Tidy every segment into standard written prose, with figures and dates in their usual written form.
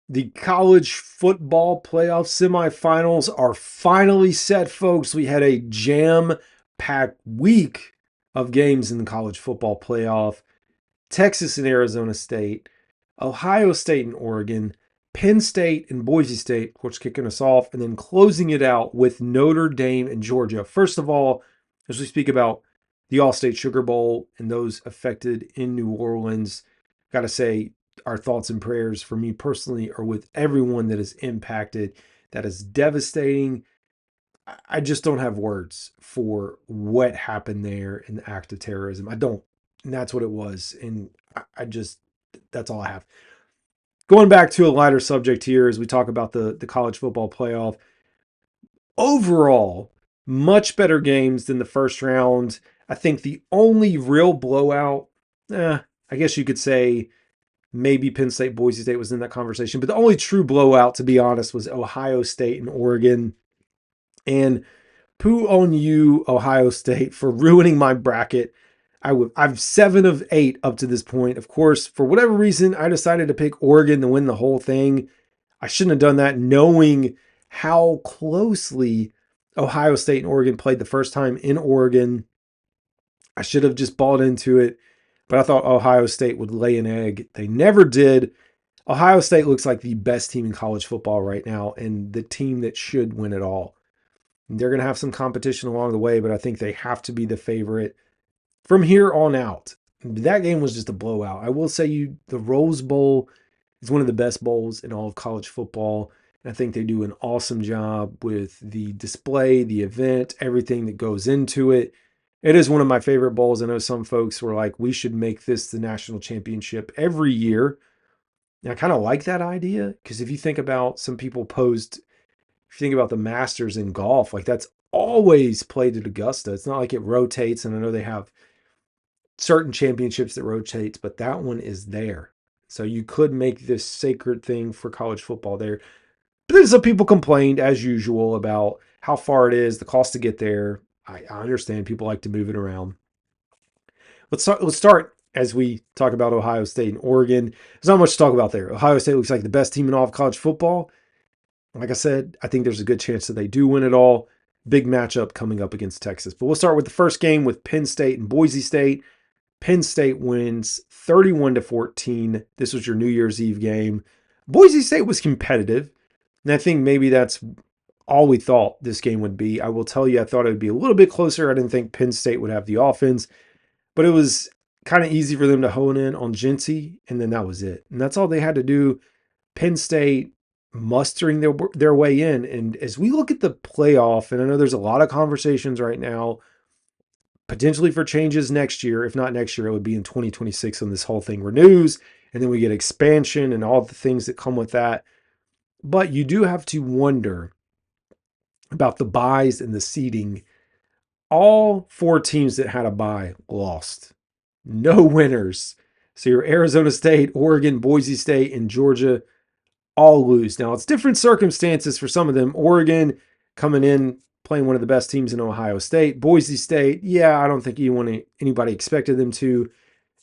The college football playoff semifinals are finally set, folks. We had a jam-packed week of games in the college football playoff. Texas and Arizona State, Ohio State and Oregon, Penn State and Boise State, of course, kicking us off, and then closing it out with Notre Dame and Georgia. First of all, as we speak about the All-State Sugar Bowl and those affected in New Orleans, got to say our thoughts and prayers for me personally are with everyone that is impacted. That is devastating. I just don't have words for what happened there in the act of terrorism. I don't. And that's what it was. And I just, that's all I have. Going back to a lighter subject here as we talk about the college football playoff. Overall, much better games than the first round. I think the only real blowout, I guess you could say maybe Penn State, Boise State was in that conversation, but the only true blowout, to be honest, was Ohio State and Oregon. And poo on you, Ohio State, for ruining my bracket. I've 7 of 8 up to this point. Of course, for whatever reason, I decided to pick Oregon to win the whole thing. I shouldn't have done that, knowing how closely Ohio State and Oregon played the first time in Oregon. I should have just bought into it, but I thought Ohio State would lay an egg. They never did. Ohio State looks like the best team in college football right now and the team that should win it all. They're going to have some competition along the way, but I think they have to be the favorite from here on out. That game was just a blowout. I will say the Rose Bowl is one of the best bowls in all of college football. And I think they do an awesome job with the display, the event, everything that goes into it. It is one of my favorite bowls. I know some folks were like, we should make this the national championship every year. And I kind of like that idea because if you think about some people posed, if you think about the Masters in golf, like that's always played at Augusta. It's not like it rotates. And I know they have certain championships that rotates, but that one is there. So you could make this sacred thing for college football there. But then some people complained, as usual, about how far it is, the cost to get there. I understand people like to move it around. Let's start as we talk about Ohio State and Oregon. There's not much to talk about there. Ohio State looks like the best team in all of college football. Like I said, I think there's a good chance that they do win it all. Big matchup coming up against Texas. But we'll start with the first game with Penn State and Boise State. Penn State wins 31-14. This was your New Year's Eve game. Boise State was competitive, and I think maybe that's all we thought this game would be. I will tell you, I thought it would be a little bit closer. I didn't think Penn State would have the offense, but it was kind of easy for them to hone in on Jincy, and then that was it. And that's all they had to do. Penn State mustering their way in. And as we look at the playoff, and I know there's a lot of conversations right now potentially for changes next year. If not next year, it would be in 2026 when this whole thing renews. And then we get expansion and all the things that come with that. But you do have to wonder about the buys and the seeding. All 4 teams that had a bye lost. No winners. So your Arizona State, Oregon, Boise State, and Georgia all lose. Now, it's different circumstances for some of them. Oregon coming in playing one of the best teams in Ohio State. Boise State, yeah, I don't think anybody expected them to.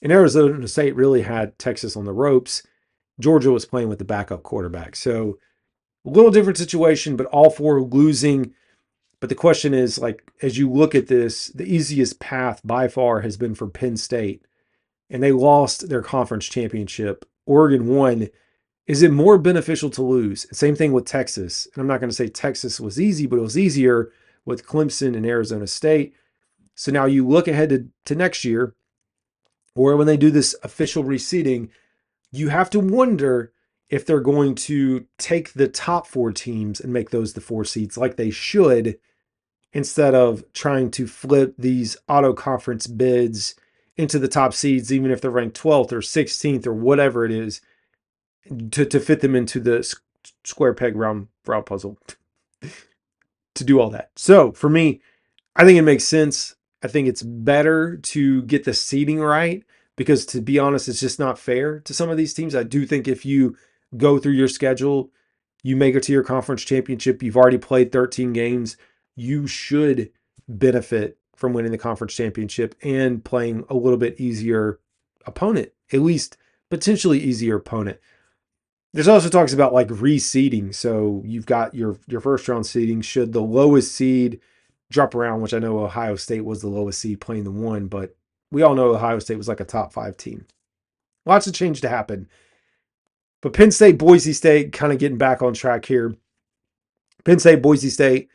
And Arizona State really had Texas on the ropes. Georgia was playing with the backup quarterback. So a little different situation, but all 4 losing. But the question is, like, as you look at this, the easiest path by far has been for Penn State. And they lost their conference championship. Oregon won. Is it more beneficial to lose? Same thing with Texas. And I'm not going to say Texas was easy, but it was easier with Clemson and Arizona State. So now you look ahead to next year, or when they do this official reseeding, you have to wonder if they're going to take the top 4 teams and make those the 4 seeds like they should, instead of trying to flip these auto conference bids into the top seeds, even if they're ranked 12th or 16th or whatever it is, to fit them into the square peg round puzzle to do all that. So for me, I think it makes sense. I think it's better to get the seeding right because, to be honest, it's just not fair to some of these teams. I do think if you go through your schedule, you make it to your conference championship, you've already played 13 games, you should benefit from winning the conference championship and playing a little bit easier opponent, at least potentially easier opponent. There's also talks about like reseeding. So you've got your first round seeding. Should the lowest seed drop around, which I know Ohio State was the lowest seed playing the one, but we all know Ohio State was like a top 5 team. Lots of change to happen. But Penn State, Boise State, kind of getting back on track here. Penn State, Boise State.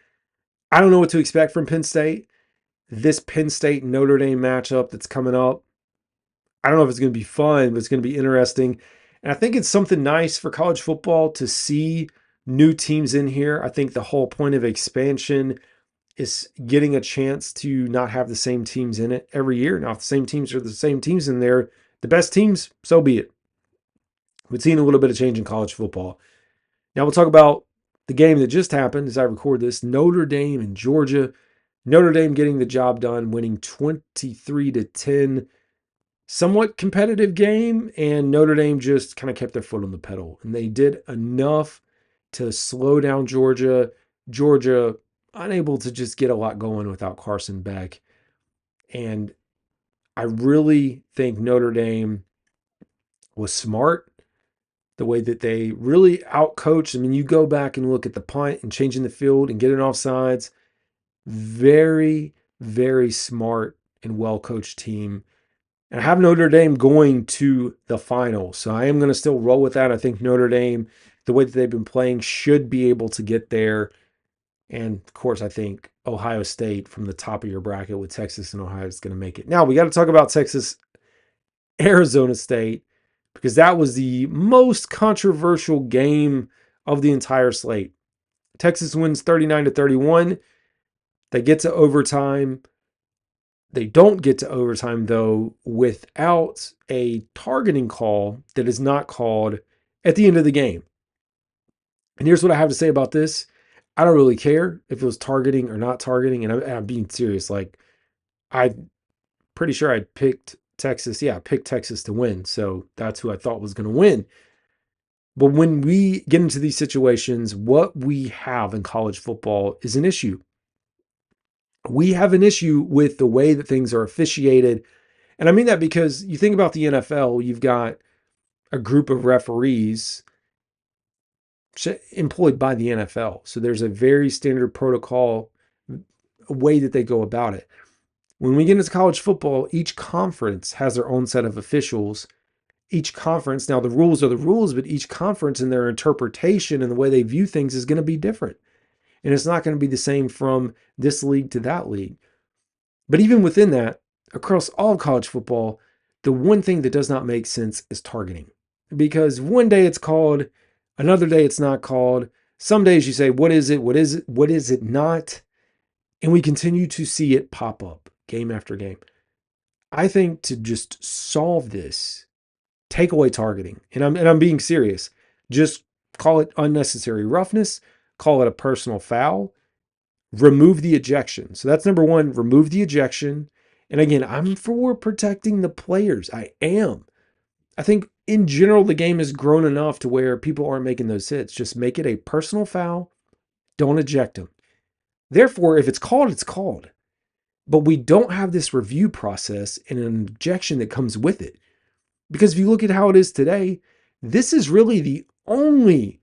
I don't know what to expect from Penn State. This Penn State Notre Dame matchup that's coming up, I don't know if it's going to be fun, but it's going to be interesting. And I think it's something nice for college football to see new teams in here. I think the whole point of expansion is getting a chance to not have the same teams in it every year. Now, if the same teams are the same teams in there, the best teams, so be it. We've seen a little bit of change in college football. Now we'll talk about the game that just happened as I record this, Notre Dame and Georgia. Notre Dame getting the job done, winning 23-10. Somewhat competitive game, and Notre Dame just kind of kept their foot on the pedal. And they did enough to slow down Georgia. Georgia unable to just get a lot going without Carson Beck. And I really think Notre Dame was smart the way that they really outcoached. I mean, you go back and look at the punt and changing the field and getting offsides. Very, very smart and well-coached team. And I have Notre Dame going to the final. So I am going to still roll with that. I think Notre Dame, the way that they've been playing, should be able to get there. And of course, I think Ohio State from the top of your bracket with Texas and Ohio is going to make it. Now, we got to talk about Texas, Arizona State, because that was the most controversial game of the entire slate. Texas wins 39-31. They get to overtime. They don't get to overtime, though, without a targeting call that is not called at the end of the game. And here's what I have to say about this. I don't really care if it was targeting or not targeting, and I'm being serious. Like, I'm pretty sure I picked Texas. Yeah, I picked Texas to win, so that's who I thought was going to win. But when we get into these situations, what we have in college football is an issue. We have an issue with the way that things are officiated. And I mean that because you think about the NFL, you've got a group of referees employed by the NFL. So there's a very standard protocol, a way that they go about it. When we get into college football, each conference has their own set of officials. Each conference, now the rules are the rules, but each conference and their interpretation and the way they view things is going to be different. And it's not going to be the same from this league to that league. But even within that, across all of college football, the one thing that does not make sense is targeting. Because one day it's called, another day it's not called. Some days you say, what is it? What is it? What is it not? And we continue to see it pop up game after game. I think to just solve this, take away targeting. And I'm being serious. Just call it unnecessary roughness, call it a personal foul, remove the ejection. So that's number one, remove the ejection. And again, I'm for protecting the players. I am. I think in general, the game has grown enough to where people aren't making those hits. Just make it a personal foul. Don't eject them. Therefore, if it's called, it's called. But we don't have this review process and an ejection that comes with it. Because if you look at how it is today, this is really the only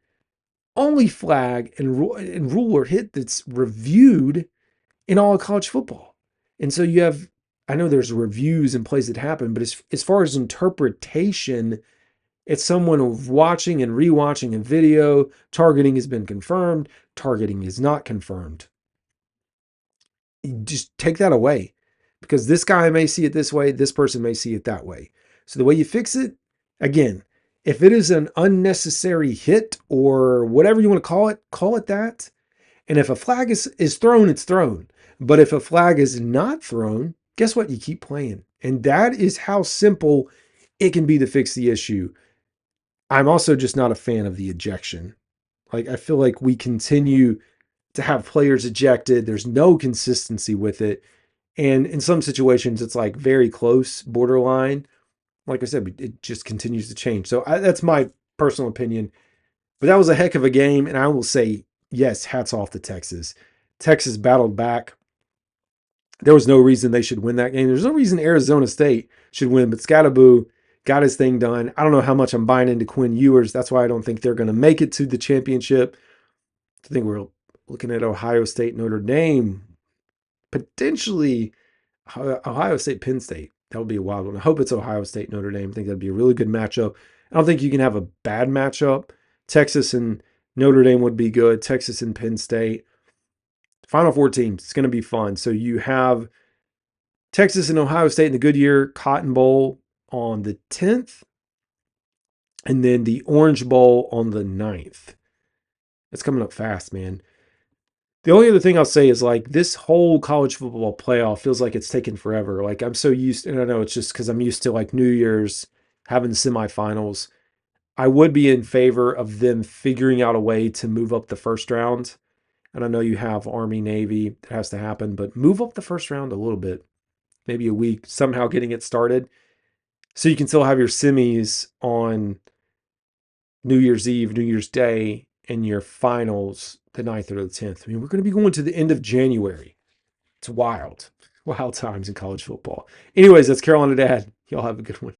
flag and rule or hit that's reviewed in all of college football. And so you have, I know there's reviews and plays that happen, but as far as interpretation, it's someone watching and rewatching a video. Targeting has been confirmed. Targeting is not confirmed. Just take that away, because this guy may see it this way. This person may see it that way. So the way you fix it, again, if it is an unnecessary hit or whatever you want to call it that. And if a flag is thrown, it's thrown. But if a flag is not thrown, guess what? You keep playing. And that is how simple it can be to fix the issue. I'm also just not a fan of the ejection. Like, I feel like we continue to have players ejected. There's no consistency with it. And in some situations, it's like very close, borderline. Like I said, it just continues to change. So that's my personal opinion. But that was a heck of a game. And I will say, yes, hats off to Texas. Texas battled back. There was no reason they should win that game. There's no reason Arizona State should win. But Scatterboo, got his thing done. I don't know how much I'm buying into Quinn Ewers. That's why I don't think they're going to make it to the championship. I think we're looking at Ohio State, Notre Dame, potentially Ohio State, Penn State. That would be a wild one. I hope it's Ohio State, Notre Dame. I think that'd be a really good matchup. I don't think you can have a bad matchup. Texas and Notre Dame would be good. Texas and Penn State. Final Four teams. It's going to be fun. So you have Texas and Ohio State in the Goodyear Cotton Bowl on the 10th, and then the Orange Bowl on the 9th. It's coming up fast, man. The only other thing I'll say is like this whole college football playoff feels like it's taken forever. Like I'm so used, and I know it's just because I'm used to like New Year's having the semifinals. I would be in favor of them figuring out a way to move up the first round. And I know you have Army, Navy, that has to happen, but move up the first round a little bit, maybe a week, somehow getting it started. So you can still have your semis on New Year's Eve, New Year's Day, and your finals the 9th or the 10th. I mean, we're going to be going to the end of January. It's wild. Wild times in college football. Anyways, that's Carolina Dad. Y'all have a good one.